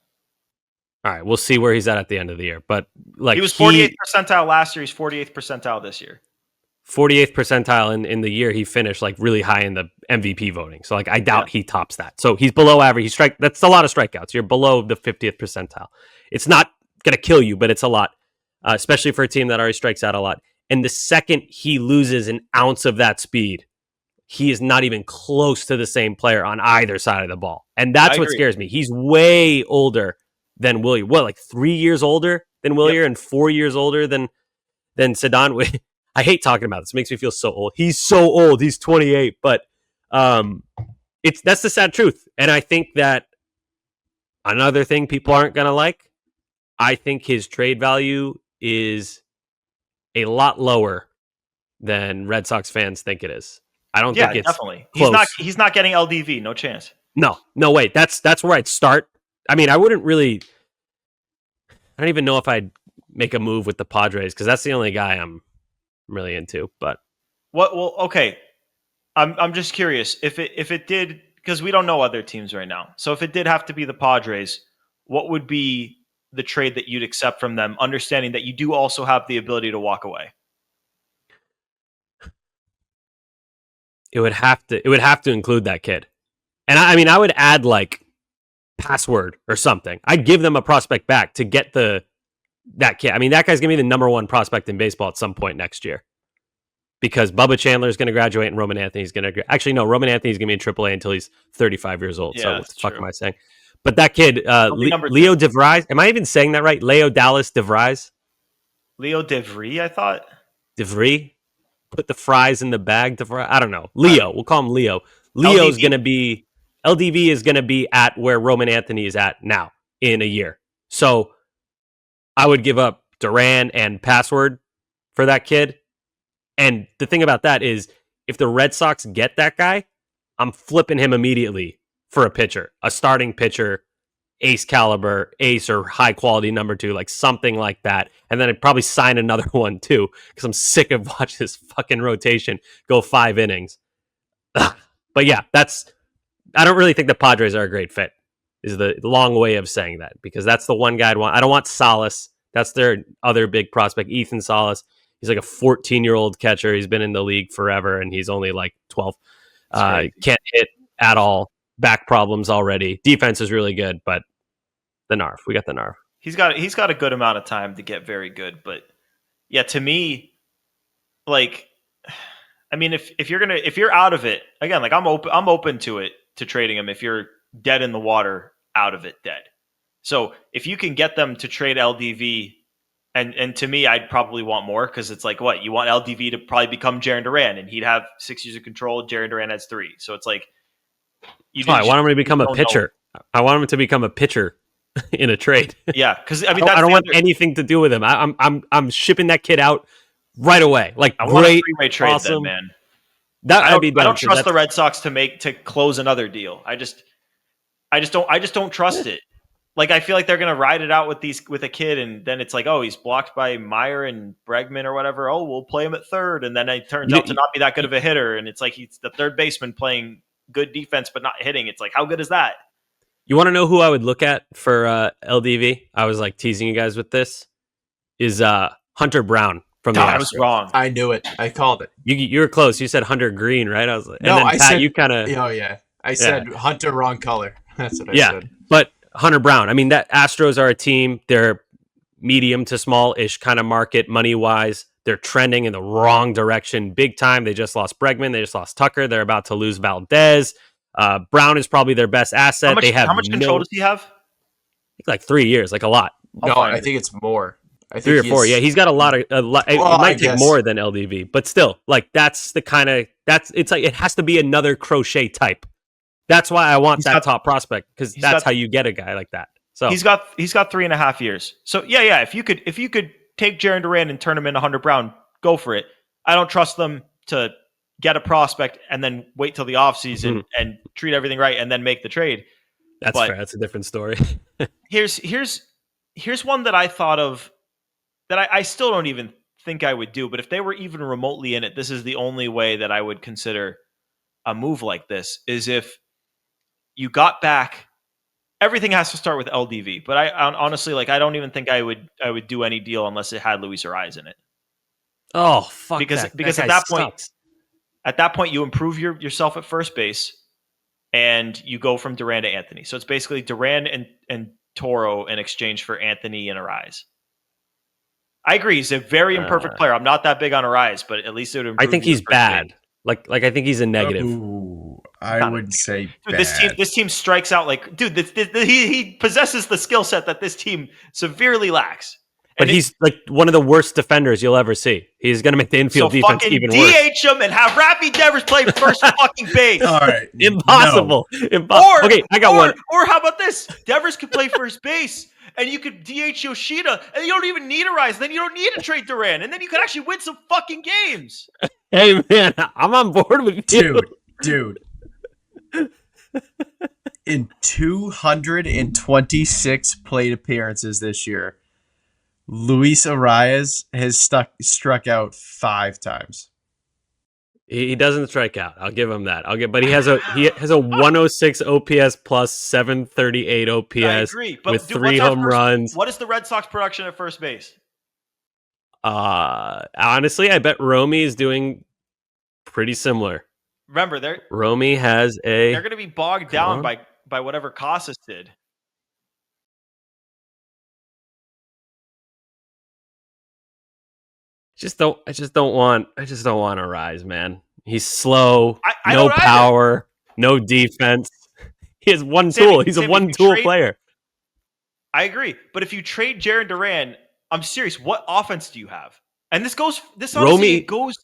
[SPEAKER 4] All right, we'll see where he's at the end of the year. But like,
[SPEAKER 3] he was 48th percentile last year. He's 48th percentile this year.
[SPEAKER 4] 48th percentile in the year he finished like really high in the MVP voting. So like, I doubt he tops that. So he's below average. That's a lot of strikeouts. You're below the 50th percentile. It's not going to kill you, but it's a lot, especially for a team that already strikes out a lot. And the second he loses an ounce of that speed, he is not even close to the same player on either side of the ball. And that's what scares me. He's way older than Wilyer. What, like 3 years older than Wilyer and 4 years older than Saddon? I hate talking about this. It makes me feel so old. He's so old. He's 28. But that's the sad truth. And I think that another thing people aren't going to like, I think his trade value is a lot lower than Red Sox fans think it is. I don't
[SPEAKER 3] Yeah,
[SPEAKER 4] think it's
[SPEAKER 3] definitely.
[SPEAKER 4] close.
[SPEAKER 3] He's not getting LDV. No chance.
[SPEAKER 4] No, wait. That's where I'd start. I mean, I wouldn't really. I don't even know if I'd make a move with the Padres because that's the only guy I'm really into. But
[SPEAKER 3] What? Well, okay. I'm just curious if it did, because we don't know other teams right now. So if it did have to be the Padres, what would be the trade that you'd accept from them, understanding that you do also have the ability to walk away?
[SPEAKER 4] it would have to include that kid. And I mean, I would add like password or something. I'd give them a prospect back to get that kid. I mean, that guy's gonna be the number one prospect in baseball at some point next year. Because Bubba Chandler is going to graduate and Roman Anthony's going to... Actually, no, Roman Anthony's going to be in AAA until he's 35 years old.
[SPEAKER 3] Yeah,
[SPEAKER 4] so what the fuck
[SPEAKER 3] true.
[SPEAKER 4] am I saying? But that kid, Leo DeVries... Am I even saying that right? Leo Dallas DeVries?
[SPEAKER 3] Leo DeVries, I thought.
[SPEAKER 4] DeVries? Put the fries in the bag. DeVries? I don't know. Leo. We'll call him Leo. Leo's going to be... LDV is going to be at where Roman Anthony is at now in a year. So I would give up Durant and password for that kid. And the thing about that is, if the Red Sox get that guy, I'm flipping him immediately for a pitcher, a starting pitcher, ace caliber, ace or high quality number 2, like something like that. And then I'd probably sign another one too, because I'm sick of watching this fucking rotation go 5 innings. But yeah, I don't really think the Padres are a great fit, is the long way of saying that, because that's the one guy I'd want. I don't want Salas. That's their other big prospect, Ethan Salas. He's like a 14-year-old catcher. He's been in the league forever, and he's only like 12. Can't hit at all. Back problems already. Defense is really good, but the NARF. We got the NARF.
[SPEAKER 3] He's got a good amount of time to get very good, but yeah, to me, like, I mean, if you're out of it again, like I'm open to it, to trading him if you're dead in the water, out of it, dead. So if you can get them to trade LDV. And to me, I'd probably want more, because it's like, what, you want LDV to probably become Jarren Duran, and he'd have 6 years of control. Jarren Duran has 3, so it's like,
[SPEAKER 4] I want him to become a pitcher. I want him to become a pitcher in a trade.
[SPEAKER 3] Yeah, because I mean,
[SPEAKER 4] I don't want anything to do with him. I'm shipping that kid out right away. Like,
[SPEAKER 3] I
[SPEAKER 4] great,
[SPEAKER 3] want a 3-way trade,
[SPEAKER 4] awesome.
[SPEAKER 3] then, man.
[SPEAKER 4] I
[SPEAKER 3] don't trust the Red Sox to close another deal. I just don't trust it. Like, I feel like they're gonna ride it out with a kid, and then it's like, oh, he's blocked by Meyer and Bregman or whatever. Oh, we'll play him at third, and then it turns out to not be that good of a hitter, and it's like he's the third baseman playing good defense but not hitting. It's like, how good is that?
[SPEAKER 4] You want to know who I would look at for LDV? I was like teasing you guys with this. Is Hunter Brown from the Astros.
[SPEAKER 3] I was wrong.
[SPEAKER 5] I knew it. I called it.
[SPEAKER 4] You were close. You said Hunter Green, right? I was like,
[SPEAKER 5] no,
[SPEAKER 4] and then
[SPEAKER 5] I
[SPEAKER 4] Pat,
[SPEAKER 5] said
[SPEAKER 4] you kind of.
[SPEAKER 5] Oh yeah, I said Hunter wrong color. That's what I said.
[SPEAKER 4] But Hunter Brown. I mean, that Astros are a team. They're medium to small-ish kind of market money-wise. They're trending in the wrong direction big time. They just lost Bregman. They just lost Tucker. They're about to lose Valdez. Brown is probably their best asset.
[SPEAKER 3] How much control does he have?
[SPEAKER 4] Like 3 years, like a lot.
[SPEAKER 5] No, I think it's more. I think
[SPEAKER 4] 3 or 4. Yeah, he's got a lot. It might take more than LDV, but still, like it's like it has to be another Crochet type. That's why I want that top prospect, because that's how you get a guy like that. So
[SPEAKER 3] he's got 3.5 years. So yeah. If you could take Jarren Duran and turn him into Hunter Brown, go for it. I don't trust them to get a prospect and then wait till the offseason and treat everything right and then make the trade.
[SPEAKER 4] That's fair. That's a different story.
[SPEAKER 3] here's one that I thought of that I still don't even think I would do, but if they were even remotely in it, this is the only way that I would consider a move like this, is if you got back. Everything has to start with LDV, but I honestly, like, I don't even think I would do any deal unless it had Luis Ariz in it.
[SPEAKER 4] Oh, fuck!
[SPEAKER 3] Because
[SPEAKER 4] that
[SPEAKER 3] at that point, you improve yourself at first base, and you go from Duran to Anthony. So it's basically Duran and Toro in exchange for Anthony and Ariz. I agree, he's a very imperfect player. I'm not that big on Ariz, but at least it would improve.
[SPEAKER 4] I think he's bad. Game. Like I think he's a negative.
[SPEAKER 5] Ooh, I would say
[SPEAKER 3] dude,
[SPEAKER 5] bad.
[SPEAKER 3] This team strikes out like, dude. He possesses the skill set that this team severely lacks.
[SPEAKER 4] But he's like one of the worst defenders you'll ever see. He's going to make the infield defense even worse.
[SPEAKER 3] DH him and have Rafi Devers play first fucking base.
[SPEAKER 5] All right,
[SPEAKER 4] impossible.
[SPEAKER 3] No.
[SPEAKER 4] Okay, I got one.
[SPEAKER 3] Or how about this? Devers could play first base, and you could DH Yoshida, and you don't even need a rise. Then you don't need to trade Durant, and then you could actually win some fucking games.
[SPEAKER 4] Hey man, I'm on board with you,
[SPEAKER 5] dude. In 226 plate appearances this year, Luis Arias has struck out 5 times.
[SPEAKER 4] He doesn't strike out. I'll give him that. But he has a 106 OPS plus 738 OPS
[SPEAKER 3] I agree, but
[SPEAKER 4] with 3 home runs.
[SPEAKER 3] What is the Red Sox production at first base?
[SPEAKER 4] Honestly, I bet Romine is doing pretty similar.
[SPEAKER 3] Remember,
[SPEAKER 4] Romine has
[SPEAKER 3] they're going to be bogged down by whatever Kasus did.
[SPEAKER 4] I just don't want to rise, man. He's slow,
[SPEAKER 3] I
[SPEAKER 4] no
[SPEAKER 3] don't
[SPEAKER 4] power, no defense. He has one tool. He's a one-tool player.
[SPEAKER 3] I agree, but if you trade Jarren Duran, I'm serious. What offense do you have? And this honestly goes.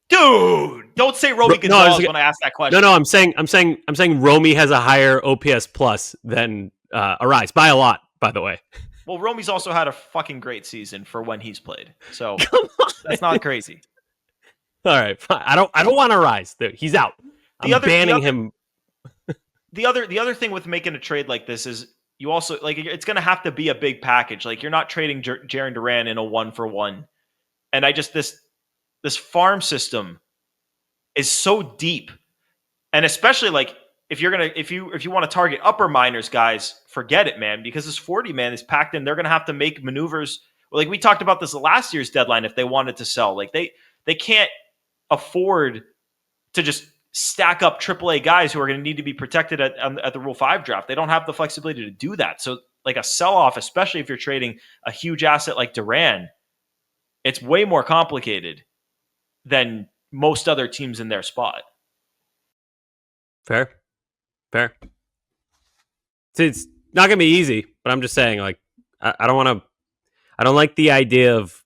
[SPEAKER 3] Dude, don't say Romy Gonzalez when I ask that question.
[SPEAKER 4] No, I'm saying Romy has a higher OPS plus than Arise by a lot. By the way.
[SPEAKER 3] Well, Romy's also had a fucking great season for when he's played, so that's not crazy.
[SPEAKER 4] All right, fine. I don't want to rise. He's out. I'm banning him.
[SPEAKER 3] The other thing with making a trade like this is you also it's going to have to be a big package. Like you're not trading Jarren Duran in a 1-for-1, and this farm system is so deep, and especially like if you want to target upper minors guys, forget it, man, because this 40 man is packed in. They're going to have to make maneuvers. Like we talked about this last year's deadline, if they wanted to sell, like they can't afford to just stack up AAA guys who are going to need to be protected at the Rule 5 draft. They don't have the flexibility to do that. So like a sell-off, especially if you're trading a huge asset like Duran, it's way more complicated than most other teams in their spot.
[SPEAKER 4] Fair. It's not going to be easy, but I'm just saying, like, I don't like the idea of,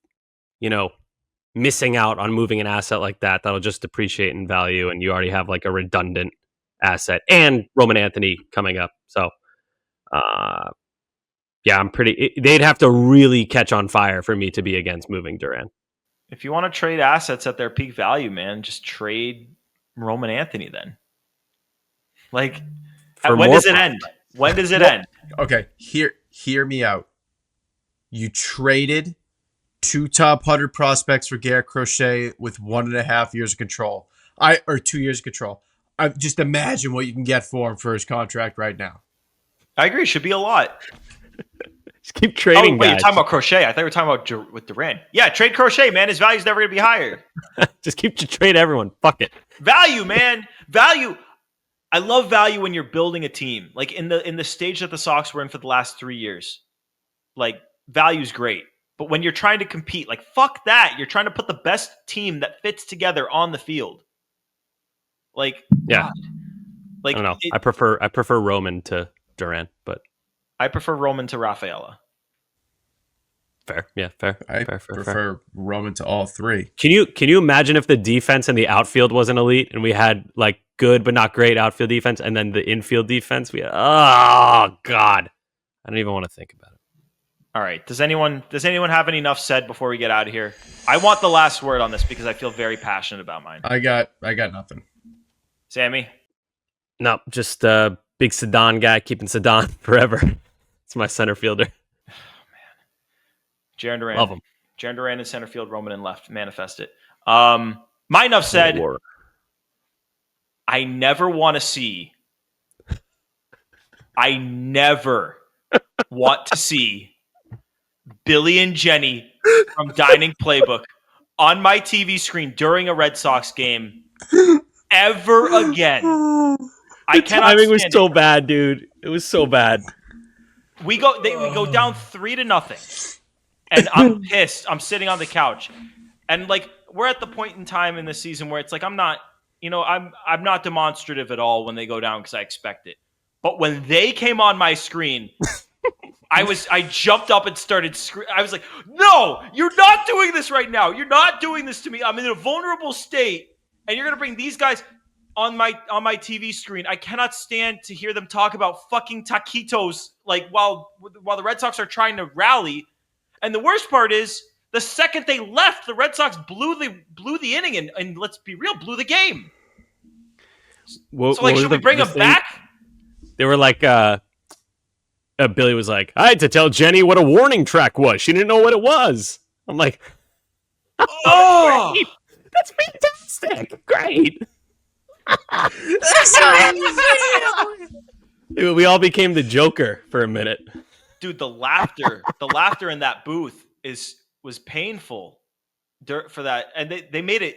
[SPEAKER 4] missing out on moving an asset like that. That'll just depreciate in value. And you already have like a redundant asset and Roman Anthony coming up. So, they'd have to really catch on fire for me to be against moving Durant.
[SPEAKER 3] If you want to trade assets at their peak value, man, just trade Roman Anthony then. Like, when does it end? When does it end?
[SPEAKER 5] Okay, hear me out. You traded 2 top 100 prospects for Garrett Crochet with 1.5 years of control. 2 years of control. Just imagine what you can get for him for his contract right now.
[SPEAKER 3] I agree. Should be a lot.
[SPEAKER 4] Just keep trading.
[SPEAKER 3] Wait, you're talking about Crochet? I thought you were talking about with Durant. Yeah, trade Crochet, man. His value's never going to be higher.
[SPEAKER 4] Just trade everyone. Fuck it.
[SPEAKER 3] Value, man. Value. I love value when you're building a team. Like in the stage that the Sox were in for the last 3 years. Like, value's great. But when you're trying to compete, like, fuck that. You're trying to put the best team that fits together on the field. Like,
[SPEAKER 4] yeah.
[SPEAKER 3] God. Like,
[SPEAKER 4] I don't know. I prefer Roman to Durant, but
[SPEAKER 3] I prefer Roman to Rafaela.
[SPEAKER 4] Fair. Yeah, fair.
[SPEAKER 5] I prefer Roman to all 3.
[SPEAKER 4] Can you imagine if the defense in the outfield wasn't elite and we had like good but not great outfield defense, and then the infield defense oh God. I don't even want to think about it.
[SPEAKER 3] All right. Does anyone have any enough said before we get out of here? I want the last word on this because I feel very passionate about mine.
[SPEAKER 5] I got nothing.
[SPEAKER 3] Sammy?
[SPEAKER 4] No, just a big Saddon guy, keeping Saddon forever. It's my center fielder.
[SPEAKER 3] Oh, man. Jarren Duran.
[SPEAKER 4] Love him.
[SPEAKER 3] Jarren Duran in center field, Roman in left. Manifest it. My enough said. I never want to see Billy and Jenny from Dining Playbook on my TV screen during a Red Sox game ever again.
[SPEAKER 4] The timing was so bad, dude. It was so bad.
[SPEAKER 3] We go down 3-0, and I'm pissed. I'm sitting on the couch, and like we're at the point in time in the season where it's like I'm not demonstrative at all when they go down because I expect it. But when they came on my screen, I jumped up and started screaming. I was like, no, you're not doing this right now. You're not doing this to me. I'm in a vulnerable state, and you're going to bring these guys. on my TV screen. I cannot stand to hear them talk about fucking taquitos like while the Red Sox are trying to rally. And the worst part is the second they left, the Red Sox blew the inning and let's be real, blew the game.
[SPEAKER 4] What,
[SPEAKER 3] so like, should we bring them back?
[SPEAKER 4] They were like, Billy was like, I had to tell Jenny what a warning track was. She didn't know what it was. I'm like,
[SPEAKER 3] oh,
[SPEAKER 4] great. That's fantastic. Great. We all became the Joker for a minute.
[SPEAKER 3] Dude, the laughter in that booth was painful for that. And they made it.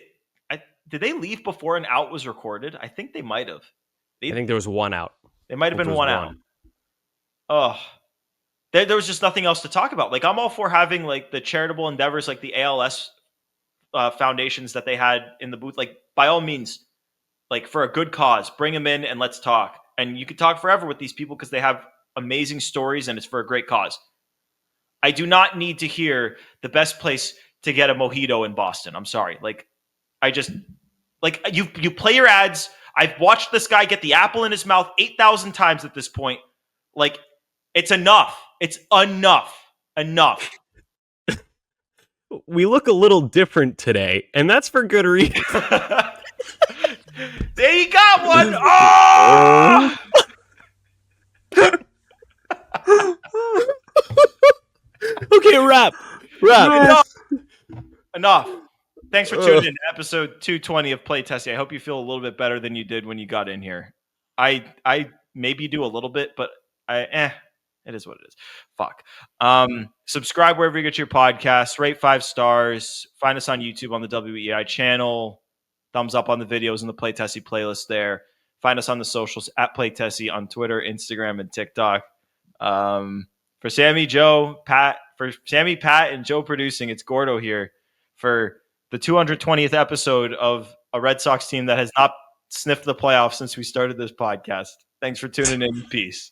[SPEAKER 3] Did they leave before an out was recorded? I think they might have.
[SPEAKER 4] I think there was one out.
[SPEAKER 3] They might have been one out. Oh, there was just nothing else to talk about. Like, I'm all for having like the charitable endeavors, like the ALS foundations that they had in the booth. Like, by all means, like for a good cause, bring them in and let's talk. And you could talk forever with these people because they have amazing stories and it's for a great cause. I do not need to hear the best place to get a mojito in Boston. I'm sorry. Like, I just like you play your ads. I've watched this guy get the apple in his mouth 8,000 times at this point. Like, it's enough. It's enough.
[SPEAKER 4] We look a little different today, and that's for good reason.
[SPEAKER 3] There you got one. Oh!
[SPEAKER 4] Okay, wrap.
[SPEAKER 3] Enough. Thanks for tuning in to episode 220 of Play Tessie. I hope you feel a little bit better than you did when you got in here. I maybe do a little bit, but it is what it is. Fuck. Subscribe wherever you get your podcasts. Rate 5 stars. Find us on YouTube on the WEI channel. Thumbs up on the videos in the Play Tessie playlist there. Find us on the socials at Play Tessie on Twitter, Instagram, and TikTok. For Sammy, Joe, Pat, and Joe producing, it's Gordo here for the 220th episode of a Red Sox team that has not sniffed the playoffs since we started this podcast. Thanks for tuning in. Peace.